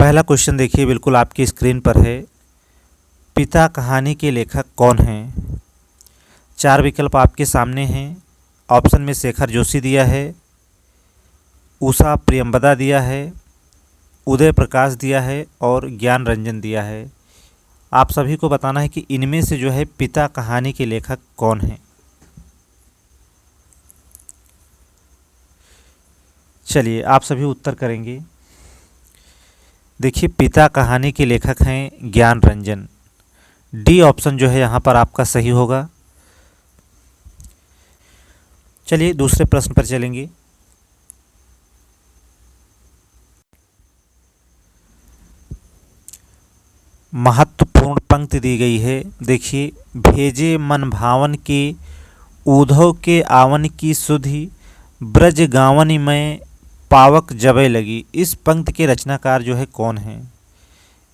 पहला क्वेश्चन देखिए बिल्कुल आपकी स्क्रीन पर है। पिता कहानी के लेखक कौन हैं? चार विकल्प आपके सामने हैं। ऑप्शन में शेखर जोशी दिया है, उषा प्रियंवदा दिया है, उदय प्रकाश दिया है और ज्ञान रंजन दिया है। आप सभी को बताना है कि इनमें से जो है पिता कहानी के लेखक कौन हैं। चलिए आप सभी उत्तर करेंगे। देखिए पिता कहानी के लेखक हैं ज्ञान रंजन। डी ऑप्शन जो है यहाँ पर आपका सही होगा। चलिए दूसरे प्रश्न पर चलेंगे। महत्वपूर्ण पंक्ति दी गई है। देखिए, भेजे मन भावन के ऊधव के आवन की सुधि ब्रज गावन में पावक जबे लगी। इस पंक्ति के रचनाकार जो है कौन है?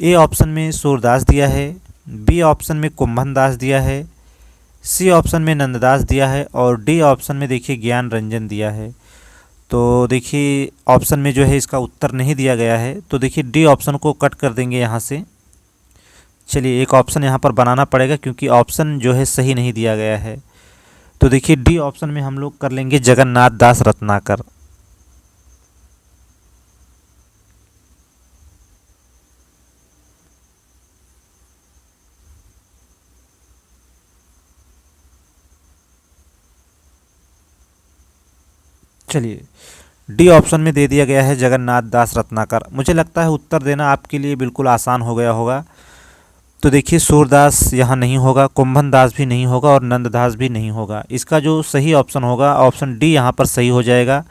ए ऑप्शन में सूरदास दिया है, बी ऑप्शन में कुंभन दास दिया है, सी ऑप्शन में नंददास दिया है और डी ऑप्शन में देखिए ज्ञान रंजन दिया है। तो देखिए ऑप्शन में जो है इसका उत्तर नहीं दिया गया है, तो देखिए डी ऑप्शन को कट कर देंगे यहाँ से। चलिए एक ऑप्शन यहाँ पर बनाना पड़ेगा क्योंकि ऑप्शन जो है सही नहीं दिया गया है। तो देखिए डी ऑप्शन में हम लोग कर लेंगे जगन्नाथ दास रत्नाकर। चलिए डी ऑप्शन में दे दिया गया है जगन्नाथ दास रत्नाकर। मुझे लगता है उत्तर देना आपके लिए बिल्कुल आसान हो गया होगा। तो देखिए सूरदास यहाँ नहीं होगा, कुंभन दास भी नहीं होगा और नंददास भी नहीं होगा। इसका जो सही ऑप्शन होगा ऑप्शन डी यहाँ पर सही हो जाएगा।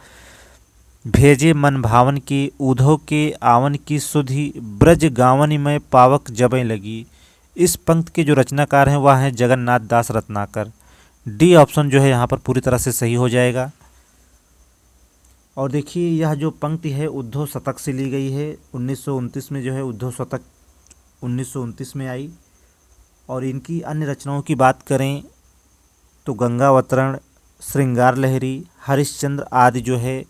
भेजे मन भावन की ऊधव के आवन की सुधि ब्रज गावन में पावक जबें लगी। इस पंक्ति के जो रचनाकार हैं वह हैं जगन्नाथ दास रत्नाकर। डी ऑप्शन जो है यहाँ पर पूरी तरह से सही हो जाएगा। और देखिए यह जो पंक्ति है उद्धव शतक से ली गई है। 1929 में जो है उद्धव शतक 1929 में आई। और इनकी अन्य रचनाओं की बात करें तो गंगावतरण, श्रृंगार लहरी, हरिश्चंद्र आदि जो है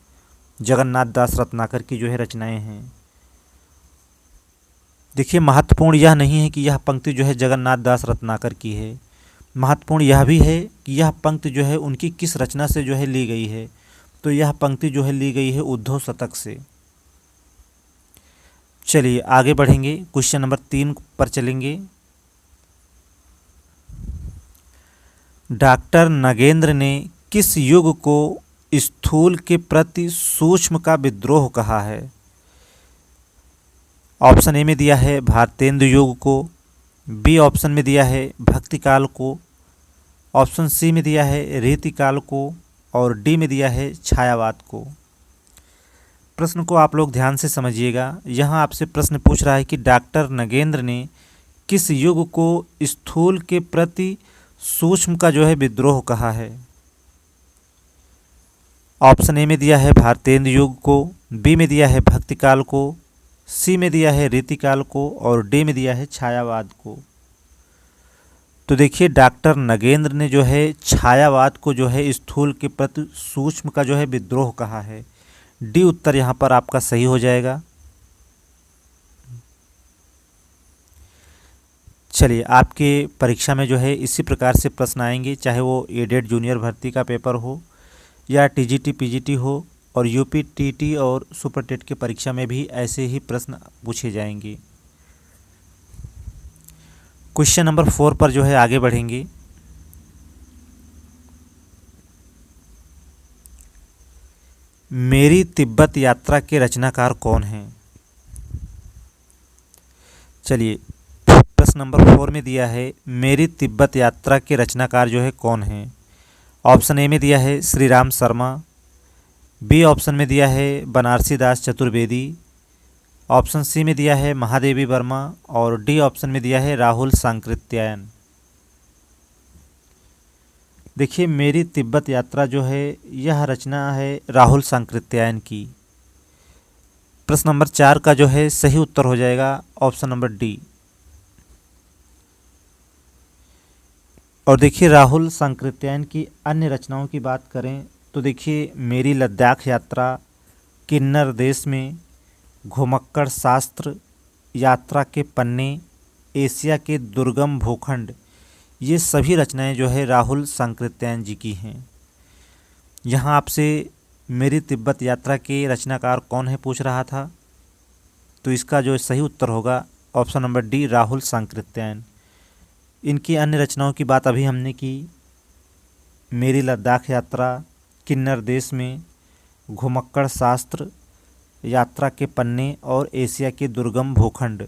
जगन्नाथ दास रत्नाकर की जो है रचनाएं हैं। देखिए महत्वपूर्ण यह नहीं है कि यह पंक्ति जो है जगन्नाथ दास रत्नाकर की है, महत्वपूर्ण यह भी है कि यह पंक्ति जो है उनकी किस रचना से जो है ली गई है। तो यह पंक्ति जो है ली गई है उद्धव शतक से। चलिए आगे बढ़ेंगे, क्वेश्चन नंबर 3 पर चलेंगे। डॉक्टर नगेंद्र ने किस युग को स्थूल के प्रति सूक्ष्म का विद्रोह कहा है? ऑप्शन ए में दिया है भारतेंदु युग को, बी ऑप्शन में दिया है भक्ति काल को, ऑप्शन सी में दिया है रीति काल को और डी में दिया है छायावाद को। प्रश्न को आप लोग ध्यान से समझिएगा। यहाँ आपसे प्रश्न पूछ रहा है कि डॉक्टर नगेंद्र ने किस युग को स्थूल के प्रति सूक्ष्म का जो है विद्रोह कहा है? ऑप्शन ए में दिया है भारतेंदु युग को, बी में दिया है भक्ति काल को, सी में दिया है रीति काल को और डी में दिया है छायावाद को। तो देखिए डॉक्टर नगेंद्र ने जो है छायावाद को जो है स्थूल के प्रति सूक्ष्म का जो है विद्रोह कहा है। डी उत्तर यहाँ पर आपका सही हो जाएगा। चलिए आपके परीक्षा में जो है इसी प्रकार से प्रश्न आएंगे, चाहे वो एडेड जूनियर भर्ती का पेपर हो या टीजीटी पीजीटी हो और यूपी टीटी और सुपर टेट की परीक्षा में भी ऐसे ही प्रश्न पूछे जाएंगे। क्वेश्चन नंबर 4 पर जो है आगे बढ़ेंगे। मेरी तिब्बत यात्रा के रचनाकार कौन हैं? चलिए प्रश्न नंबर 4 में दिया है मेरी तिब्बत यात्रा के रचनाकार जो है कौन हैं? ऑप्शन ए में दिया है श्री राम शर्मा, बी ऑप्शन में दिया है बनारसी दास चतुर्वेदी, ऑप्शन सी में दिया है महादेवी वर्मा और डी ऑप्शन में दिया है राहुल सांकृत्यायन। देखिए मेरी तिब्बत यात्रा जो है यह रचना है राहुल सांकृत्यायन की। प्रश्न नंबर 4 का जो है सही उत्तर हो जाएगा ऑप्शन नंबर डी। और देखिए राहुल सांकृत्यायन की अन्य रचनाओं की बात करें तो देखिए मेरी लद्दाख यात्रा, किन्नर देश में, घुमक्कड़ शास्त्र, यात्रा के पन्ने, एशिया के दुर्गम भूखंड, ये सभी रचनाएं जो है राहुल सांकृत्यायन जी की हैं। यहाँ आपसे मेरी तिब्बत यात्रा के रचनाकार कौन है पूछ रहा था, तो इसका जो सही उत्तर होगा option number D, Rahul Sankrityayan. इनकी अन्य रचनाओं की बात अभी हमने की। मेरी लद्दाख यात्रा, किन्नर देश में, घुमक्कड़ शास्त्र, यात्रा के पन्ने और एशिया के दुर्गम भूखंड।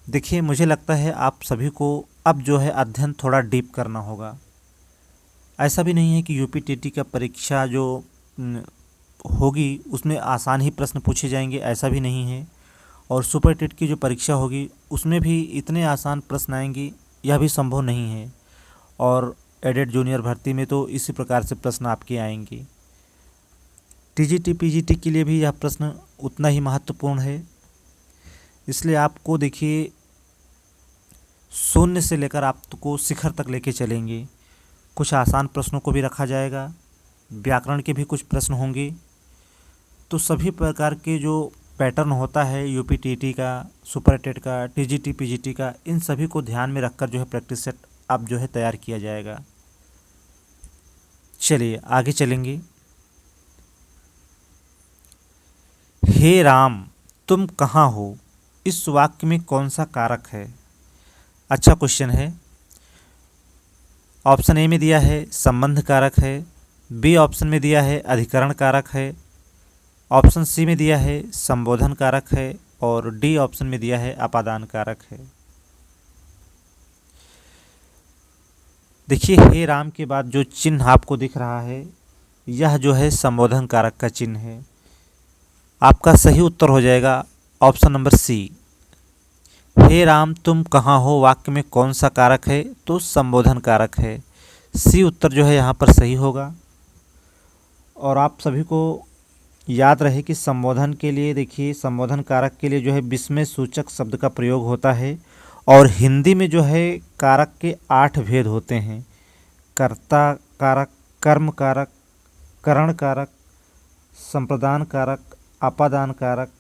देखिए, मुझे लगता है आप सभी को अब जो है अध्ययन थोड़ा डीप करना होगा। ऐसा भी नहीं है कि यूपीटीटी का परीक्षा जो होगी उसमें आसान ही प्रश्न पूछे जाएंगे, ऐसा भी नहीं है। और सुपर टेट की जो परीक्षा होगी उसमें भी इतने आसान प्रश्न आएंगे, यह भी संभव नहीं है। और एडेड जूनियर भर्ती में तो इसी प्रकार से प्रश्न आपके आएंगे। टीजीटी पीजीटी के लिए भी यह प्रश्न उतना ही महत्वपूर्ण है। इसलिए आपको देखिए शून्य से लेकर आपको शिखर तक लेके चलेंगे। कुछ आसान प्रश्नों को भी रखा जाएगा, व्याकरण के भी कुछ प्रश्न होंगे। तो सभी प्रकार के जो पैटर्न होता है यूपीटीटी का, सुपर टेट का, टीजीटी पीजीटी का, इन सभी को ध्यान में रखकर जो है प्रैक्टिस सेट अब जो है तैयार किया जाएगा। चलिए आगे चलेंगे। हे राम तुम कहाँ हो, इस वाक्य में कौन सा कारक है? अच्छा क्वेश्चन है। ऑप्शन ए में दिया है संबंध कारक है, बी ऑप्शन में दिया है अधिकरण कारक है, ऑप्शन सी में दिया है संबोधन कारक है और डी ऑप्शन में दिया है अपादान कारक है। देखिए, हे राम के बाद जो चिन्ह आपको दिख रहा है यह जो है संबोधन कारक का चिन्ह है। आपका सही उत्तर हो जाएगा ऑप्शन नंबर सी। हे राम तुम कहाँ हो वाक्य में कौन सा कारक है, तो संबोधन कारक है। सी उत्तर जो है यहाँ पर सही होगा। और आप सभी को याद रहे कि संबोधन के लिए, देखिए संबोधन कारक के लिए जो है विस्मय सूचक शब्द का प्रयोग होता है। और हिंदी में जो है कारक के 8 भेद होते हैं। कर्ता कारक, कर्म कारक, करण कारक, संप्रदान कारक, अपादान कारक,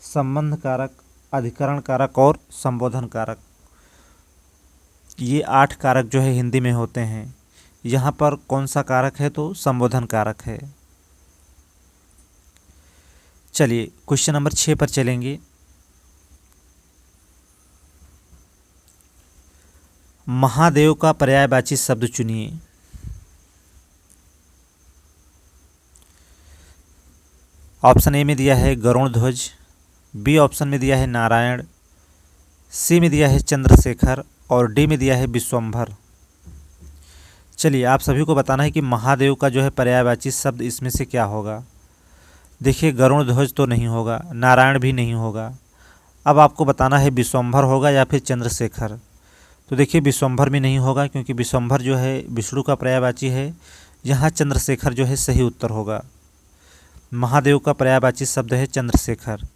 संबंध कारक, अधिकरण कारक और संबोधन कारक। ये 8 कारक जो है हिंदी में होते हैं। यहाँ पर कौन सा कारक है, तो संबोधन कारक है। चलिए क्वेश्चन नंबर 6 पर चलेंगे। महादेव का पर्यायवाची शब्द चुनिए। ऑप्शन ए में दिया है गरुण ध्वज, बी ऑप्शन में दिया है नारायण, सी में दिया है चंद्रशेखर और डी में दिया है विश्वंभर। चलिए आप सभी को बताना है कि महादेव का जो है पर्यायवाची शब्द इसमें से क्या होगा। देखिए, गरुण ध्वज तो नहीं होगा, नारायण भी नहीं होगा। अब आपको बताना है विश्वंभर होगा या फिर चंद्रशेखर। तो देखिए, विश्वंभर भी नहीं होगा क्योंकि विश्वंभर जो है विष्णु का पर्यायवाची है। यहाँ चंद्रशेखर जो है सही उत्तर होगा। महादेव का पर्यायवाची शब्द है चंद्रशेखर।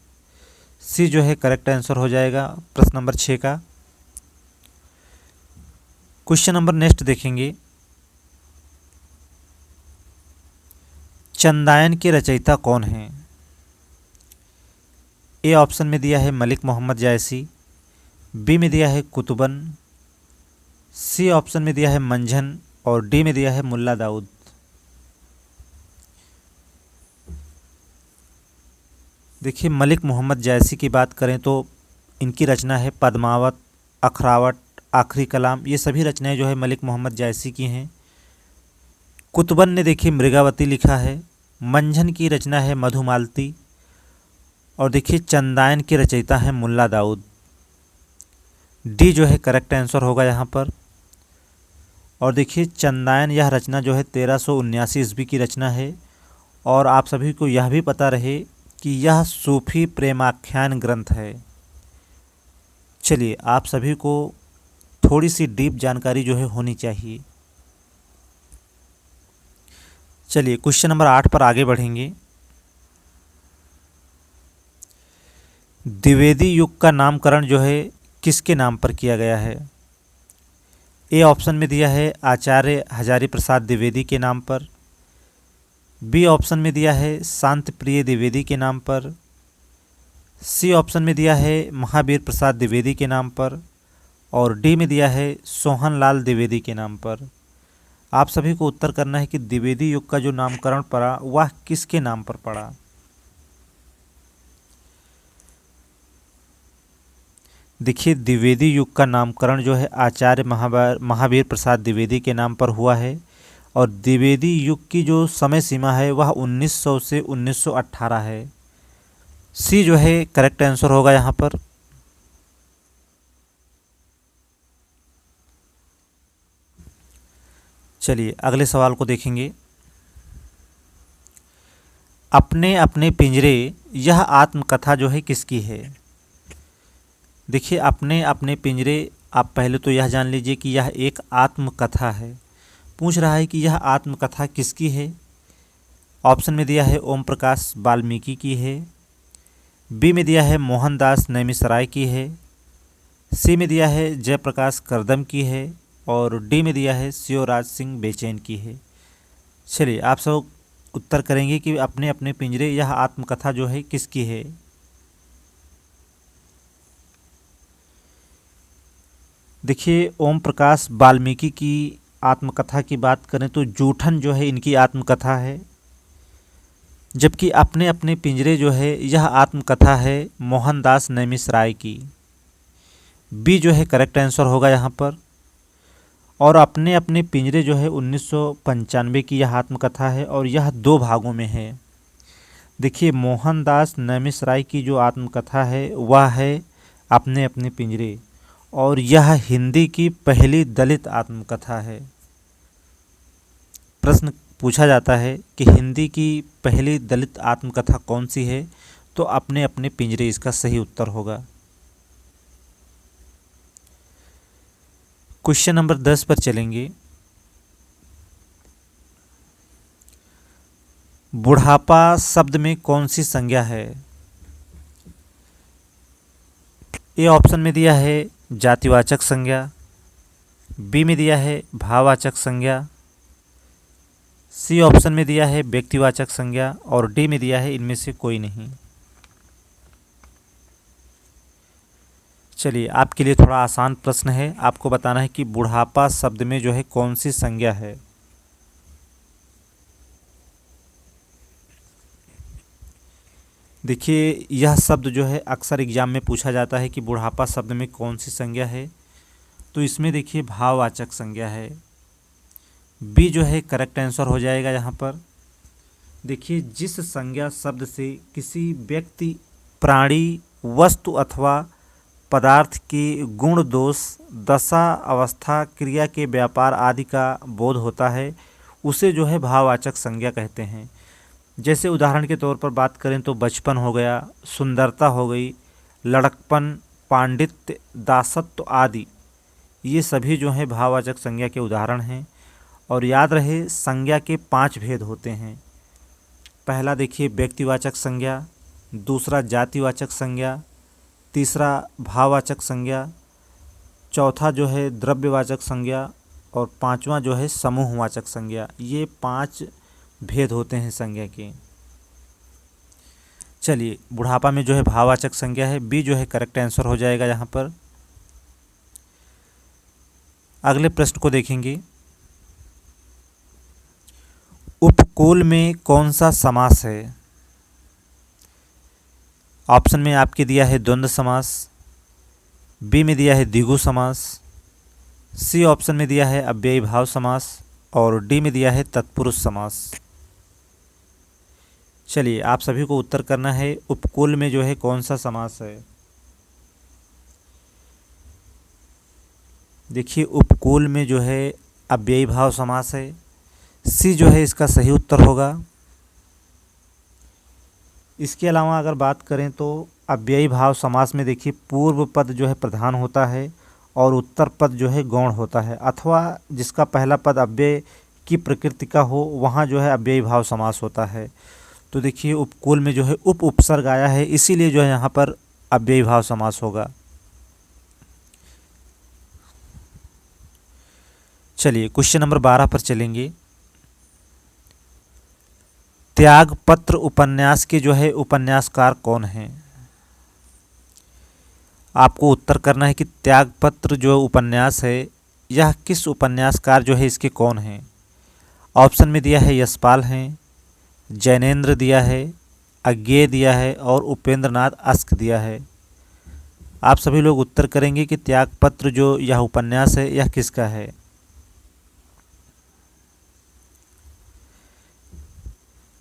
सी जो है करेक्ट आंसर हो जाएगा प्रश्न नंबर 6 का। क्वेश्चन नंबर नेक्स्ट देखेंगे। चंदायन के रचयिता कौन हैं? ए ऑप्शन में दिया है मलिक मोहम्मद जायसी, बी में दिया है कुतुबन, सी ऑप्शन में दिया है मंझन और डी में दिया है मुल्ला दाऊद। देखिए, मलिक मोहम्मद जायसी की बात करें तो इनकी रचना है पद्मावत, अखरावट, आखिरी कलाम। ये सभी रचनाएं जो है मलिक मोहम्मद जायसी की हैं। कुतुबन ने देखिए मृगावती लिखा है, मंझन की रचना है मधुमालती और देखिए चंदायन के रचयिता हैं मुल्ला दाऊद। डी जो है करेक्ट आंसर होगा यहाँ पर। और देखिए चंदायन यह रचना जो है 1379 ईस्वी की रचना है। और आप सभी को यह भी पता रहे कि यह सूफी प्रेमाख्यान ग्रंथ है। चलिए आप सभी को थोड़ी सी डीप जानकारी जो है होनी चाहिए। चलिए क्वेश्चन नंबर 8 पर आगे बढ़ेंगे। द्विवेदी युग का नामकरण जो है किसके नाम पर किया गया है? ए ऑप्शन में दिया है आचार्य हजारी प्रसाद द्विवेदी के नाम पर, बी ऑप्शन में दिया है शांत प्रिय द्विवेदी के नाम पर, सी ऑप्शन में दिया है महावीर प्रसाद द्विवेदी के नाम पर, और डी में दिया है सोहनलाल द्विवेदी के नाम पर। आप सभी को उत्तर करना है कि द्विवेदी युग का जो नामकरण पड़ा वह किसके नाम पर पड़ा। देखिए, द्विवेदी युग का नामकरण जो है आचार्य महावीर प्रसाद द्विवेदी के नाम पर हुआ है, और द्विवेदी युग की जो समय सीमा है वह 1900 से 1918 है। सी जो है करेक्ट आंसर होगा यहाँ पर। चलिए अगले सवाल को देखेंगे। अपने अपने पिंजरे यह आत्मकथा जो है किसकी है। देखिए, अपने अपने पिंजरे, आप पहले तो यह जान लीजिए कि यह एक आत्मकथा है। पूछ रहा है कि यह आत्मकथा किसकी है। ऑप्शन में दिया है ओम प्रकाश वाल्मीकि की है, बी में दिया है मोहनदास नैमिषारण्य की है, सी में दिया है जयप्रकाश करदम की है, और डी में दिया है शिवराज सिंह बेचैन की है। चलिए आप सब उत्तर करेंगे कि अपने अपने पिंजरे यह आत्मकथा जो है किसकी है। देखिए, ओम प्रकाश वाल्मीकि की आत्मकथा की बात करें तो जूठन जो है इनकी आत्मकथा है, जबकि अपने अपने पिंजरे जो है यह आत्मकथा है मोहनदास नैमिषारण्य की। बी जो है करेक्ट आंसर होगा यहाँ पर। और अपने अपने पिंजरे जो है 1995 की यह आत्मकथा है, और यह 2 भागों में है। देखिए, मोहनदास नैमिषारण्य की जो आत्मकथा है वह है अपने अपने पिंजरे, और यह हिंदी की पहली दलित आत्मकथा है। प्रश्न पूछा जाता है कि हिंदी की पहली दलित आत्मकथा कौन सी है, तो अपने अपने पिंजरे इसका सही उत्तर होगा। क्वेश्चन नंबर 10 पर चलेंगे। बुढ़ापा शब्द में कौन सी संज्ञा है। ए ऑप्शन में दिया है जातिवाचक संज्ञा, बी में दिया है भाववाचक संज्ञा, सी ऑप्शन में दिया है व्यक्तिवाचक संज्ञा, और डी में दिया है इनमें से कोई नहीं। चलिए आपके लिए थोड़ा आसान प्रश्न है, आपको बताना है कि बुढ़ापा शब्द में जो है कौन सी संज्ञा है। देखिए, यह शब्द जो है अक्सर एग्जाम में पूछा जाता है कि बुढ़ापा शब्द में कौन सी संज्ञा है, तो इसमें देखिए भाववाचक संज्ञा है। बी जो है करेक्ट आंसर हो जाएगा यहाँ पर। देखिए, जिस संज्ञा शब्द से किसी व्यक्ति, प्राणी, वस्तु अथवा पदार्थ के गुण, दोष, दशा, अवस्था, क्रिया के व्यापार आदि का बोध होता है उसे जो है भाववाचक संज्ञा कहते हैं। जैसे उदाहरण के तौर पर बात करें तो बचपन हो गया, सुंदरता हो गई, लड़कपन, पांडित्य, दासत्व आदि, ये सभी जो हैं भाववाचक संज्ञा के उदाहरण हैं। और याद रहे, संज्ञा के 5 भेद होते हैं। पहला देखिए व्यक्तिवाचक संज्ञा, दूसरा जातिवाचक संज्ञा, तीसरा भाववाचक संज्ञा, चौथा जो है द्रव्यवाचक संज्ञा, और पांचवा जो है समूहवाचक संज्ञा। ये 5 भेद होते हैं संज्ञा के। चलिए, बुढ़ापा में जो है भाववाचक संज्ञा है, बी जो है करेक्ट आंसर हो जाएगा यहाँ पर। अगले प्रश्न को देखेंगे। उपकूल में कौन सा समास है। ऑप्शन में आपके दिया है द्वंद्व समास, बी में दिया है द्विगु समास, सी ऑप्शन में दिया है अव्ययी भाव समास, और डी में दिया है तत्पुरुष समास। चलिए आप सभी को उत्तर करना है उपकूल में जो है कौन सा समास है। देखिए, उपकूल में जो है अव्ययी भाव समास है, सी जो है इसका सही उत्तर होगा। इसके अलावा अगर बात करें तो अव्ययी भाव समास में देखिए पूर्व पद जो है प्रधान होता है और उत्तर पद जो है गौण होता है, अथवा जिसका पहला पद अव्यय की प्रकृति का हो वहाँ जो है अव्ययी भाव समास होता है। तो देखिए उपकूल में जो है उप उपसर्ग आया है, इसीलिए जो है यहाँ पर अव्ययी भाव समास होगा। चलिए क्वेश्चन नंबर 12 पर चलेंगे। त्यागपत्र उपन्यास के जो है उपन्यासकार कौन हैं। आपको उत्तर करना है कि त्यागपत्र जो उपन्यास है यह किस उपन्यासकार जो है इसके कौन हैं। ऑप्शन में दिया है यशपाल हैं, जैनेन्द्र दिया है, अज्ञेय दिया है और उपेंद्र नाथ अस्क दिया है। आप सभी लोग उत्तर करेंगे कि त्यागपत्र जो यह उपन्यास है यह किसका है।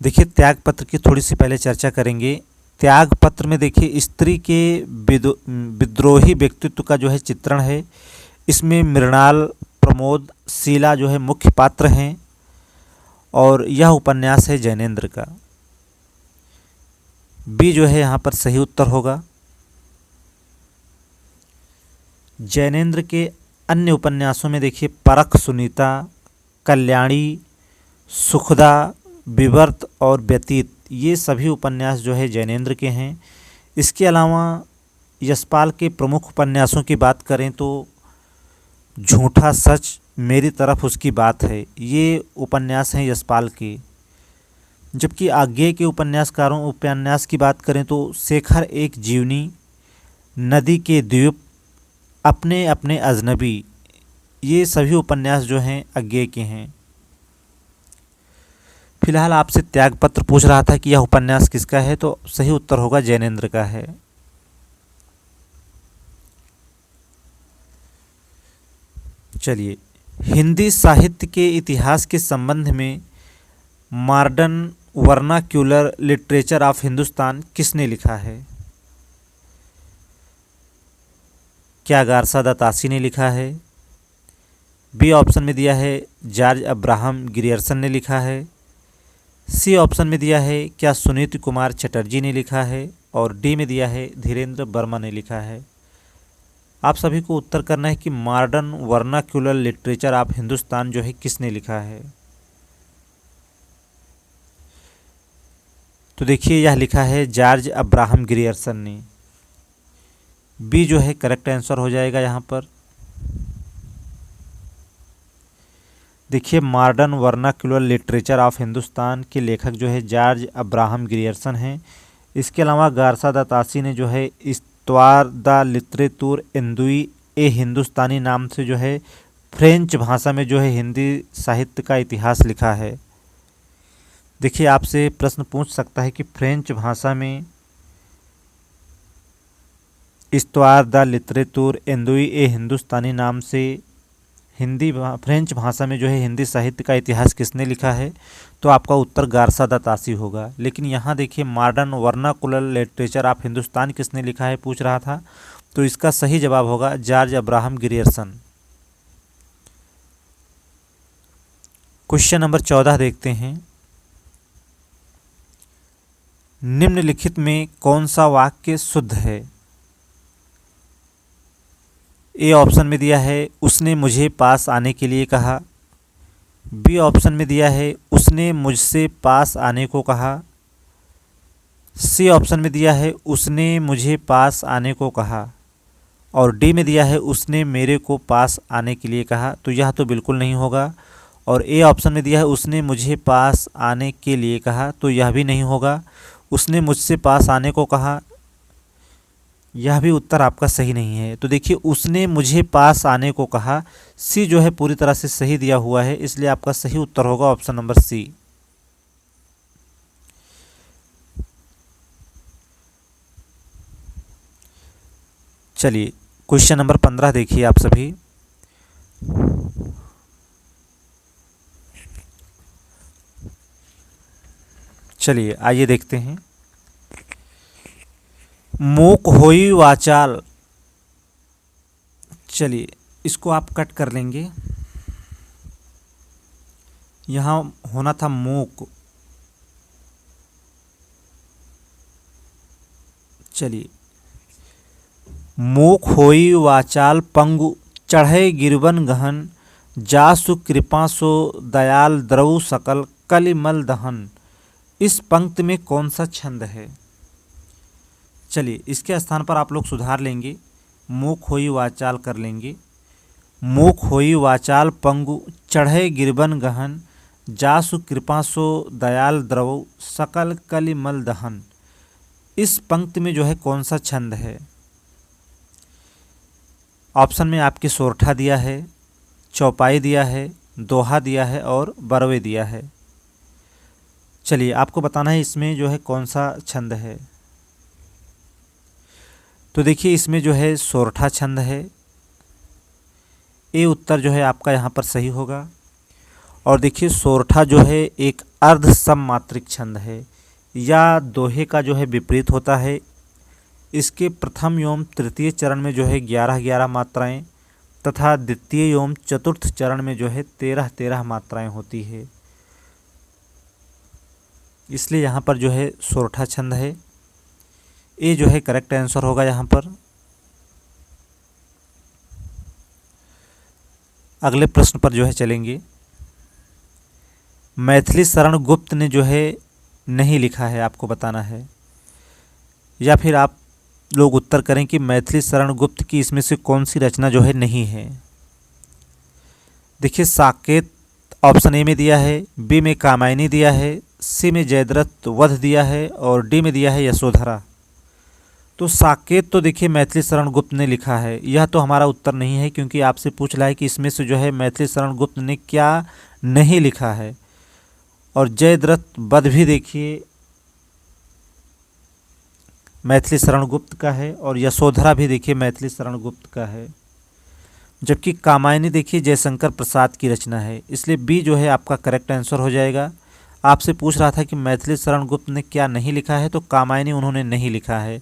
देखिए त्यागपत्र की थोड़ी सी पहले चर्चा करेंगे। त्यागपत्र में देखिए स्त्री के विद्रोही व्यक्तित्व का जो है चित्रण है। इसमें मृणाल, प्रमोद, शीला जो है मुख्य पात्र हैं और यह उपन्यास है जैनेन्द्र का। बी जो है यहाँ पर सही उत्तर होगा। जैनेन्द्र के अन्य उपन्यासों में देखिए परख सुनीता, कल्याणी, सुखदा, विवर्त और व्यतीत, ये सभी उपन्यास जो है जैनेन्द्र के हैं। इसके अलावा यशपाल के प्रमुख उपन्यासों की बात करें तो झूठा सच, मेरी तरफ उसकी बात है, ये उपन्यास हैं यशपाल के। जबकि आगे के उपन्यास की बात करें तो शेखर एक जीवनी, नदी के द्वीप, अपने अपने अजनबी, ये सभी उपन्यास जो हैं अज्ञेय के हैं। फिलहाल आपसे त्यागपत्र पूछ रहा था कि यह उपन्यास किसका है, तो सही उत्तर होगा जैनेन्द्र का है। चलिए, हिंदी साहित्य के इतिहास के संबंध में modern vernacular literature of Hindustan किसने लिखा है। क्या गारसा द तासी ने लिखा है। बी ऑप्शन में दिया है जॉर्ज अब्राहम ग्रियर्सन ने लिखा है। सी ऑप्शन में दिया है क्या सुनीत कुमार चटर्जी ने लिखा है और डी में दिया है धीरेन्द्र वर्मा ने लिखा है। आप सभी को उत्तर करना है कि modern vernacular literature of Hindustan जो है किसने लिखा है। तो देखिए यह लिखा है जॉर्ज अब्राहम ग्रियर्सन ने। बी जो है करेक्ट आंसर हो जाएगा यहाँ पर। देखिए modern vernacular literature of Hindustan के लेखक जो है जॉर्ज अब्राहम ग्रियर्सन हैं। इसके अलावा गारसा द तासी ने जो है इस्त्वार द लिटरेतुर एंदुई ए हिंदुस्तानी नाम से जो है फ्रेंच भाषा में जो है हिंदी साहित्य का इतिहास लिखा है। देखिए आपसे प्रश्न पूछ सकता है कि फ्रेंच भाषा में इस्त्वार द लिटरेतुर एंदुई ए हिंदुस्तानी नाम से फ्रेंच भाषा में जो है हिंदी साहित्य का इतिहास किसने लिखा है, तो आपका उत्तर गारसा द तासी होगा। लेकिन यहाँ देखिए modern vernacular literature of Hindustan किसने लिखा है पूछ रहा था, तो इसका सही जवाब होगा George Abraham Grierson. Question number 14 देखते हैं। निम्नलिखित में कौन सा वाक्य शुद्ध है। ए ऑप्शन में दिया है उसने मुझे पास आने के लिए कहा। बी ऑप्शन में दिया है उसने मुझसे पास आने को कहा। सी ऑप्शन में दिया है उसने मुझे पास आने को कहा और डी में दिया है उसने मेरे को पास आने के लिए कहा। तो यह तो बिल्कुल नहीं होगा। और ए ऑप्शन में दिया है उसने मुझे पास आने के लिए कहा, तो यह भी नहीं होगा। उसने मुझसे पास आने को कहा, यह भी उत्तर आपका सही नहीं है। तो देखिए उसने मुझे पास आने को कहा, सी जो है पूरी तरह से सही दिया हुआ है, इसलिए आपका सही उत्तर होगा ऑप्शन नंबर सी। चलिए क्वेश्चन नंबर 15 देखिए आप सभी। चलिए आइए देखते हैं। मूक होई वाचाल, चलिए इसको आप कट कर लेंगे। यहाँ होना था मूक। चलिए मूक होई वाचाल पंगु चढ़े गिरवन गहन जासु कृपा सो दयाल द्रवु सकल कलिमल दहन। इस पंक्ति में कौन सा छंद है। चलिए इसके स्थान पर आप लोग सुधार लेंगे, मूक होई वाचाल कर लेंगे। मूक होई वाचाल पंगु चढ़े गिरबन गहन जासु कृपा सो दयाल द्रवु सकल कलिमल दहन। इस पंक्ति में जो है कौन सा छंद है। ऑप्शन में आपकी सोरठा दिया है, चौपाई दिया है, दोहा दिया है और बरवे दिया है। चलिए आपको बताना है इसमें जो है कौन सा छंद है। तो देखिए इसमें जो है सोरठा छंद है। ये उत्तर जो है आपका यहाँ पर सही होगा। और देखिए सोरठा जो है एक अर्ध सममात्रिक छंद है या दोहे का जो है विपरीत होता है। इसके प्रथम एवं तृतीय चरण में जो है 11-11 मात्राएं तथा द्वितीय एवं चतुर्थ चरण में जो है 13-13 मात्राएं होती है। इसलिए यहाँ पर जो है सोरठा छंद है। ये जो है करेक्ट आंसर होगा यहाँ पर। अगले प्रश्न पर जो है चलेंगे। मैथिली शरण गुप्त ने जो है नहीं लिखा है, आपको बताना है। या फिर आप लोग उत्तर करें कि मैथिली शरण गुप्त की इसमें से कौन सी रचना जो है नहीं है। देखिए साकेत ऑप्शन ए में दिया है, बी में कामायनी दिया है, सी में जयद्रथ वध दिया है और डी में दिया है यशोधरा। तो साकेत तो देखिए मैथिली शरण गुप्त ने लिखा है, यह तो हमारा उत्तर नहीं है क्योंकि आपसे पूछ रहा है कि इसमें से जो है मैथिली शरण गुप्त ने क्या नहीं लिखा है। और जयद्रथ वध भी देखिए मैथिली शरण गुप्त का है और यशोधरा भी देखिए मैथिली शरण गुप्त का है। जबकि कामायनी देखिए जयशंकर प्रसाद की रचना है, इसलिए बी जो है आपका करेक्ट आंसर हो जाएगा। आपसे पूछ रहा था कि मैथिली शरण गुप्त ने क्या नहीं लिखा है, तो कामायनी उन्होंने नहीं लिखा है।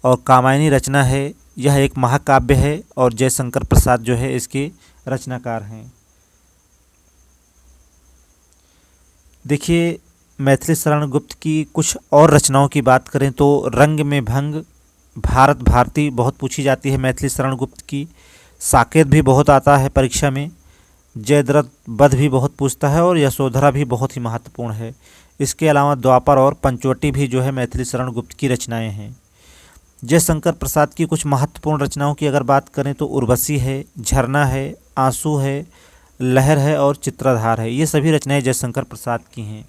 और कामायनी रचना है, यह एक महाकाव्य है और जयशंकर प्रसाद जो है इसके रचनाकार हैं। देखिए मैथिली शरण गुप्त की कुछ और रचनाओं की बात करें तो रंग में भंग, भारत भारती बहुत पूछी जाती है मैथिली शरण गुप्त की। साकेत भी बहुत आता है परीक्षा में, जयद्रथ वध भी बहुत पूछता है और यशोधरा भी बहुत ही महत्वपूर्ण है। इसके अलावा द्वापर और पंचवटी भी जो है मैथिली शरण गुप्त की रचनाएं हैं। जयशंकर प्रसाद की कुछ महत्वपूर्ण रचनाओं की अगर बात करें तो उर्वशी है, झरना है, आंसू है, लहर है और चित्राधार है। ये सभी रचनाएं जयशंकर प्रसाद की हैं।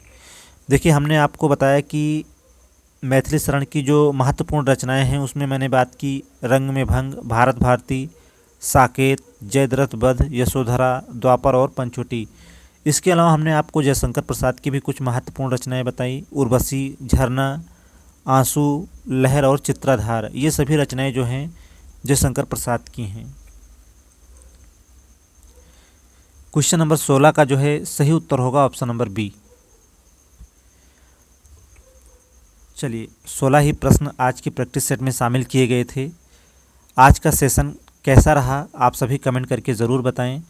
देखिए हमने आपको बताया कि मैथिली शरण की जो महत्वपूर्ण रचनाएं हैं उसमें मैंने बात की रंग में भंग, भारत भारती, साकेत, जयद्रथ वध, यशोधरा, द्वापर और पंचवटी। इसके अलावा हमने आपको जयशंकर प्रसाद की भी कुछ महत्वपूर्ण रचनाएं बताई, उर्वशी, झरना, आंसू, लहर और चित्राधार। ये सभी रचनाएं जो हैं जयशंकर प्रसाद की हैं। क्वेश्चन नंबर 16 का जो है सही उत्तर होगा ऑप्शन नंबर बी। चलिए 16 ही प्रश्न आज की प्रैक्टिस सेट में शामिल किए गए थे। आज का सेशन कैसा रहा आप सभी कमेंट करके ज़रूर बताएं।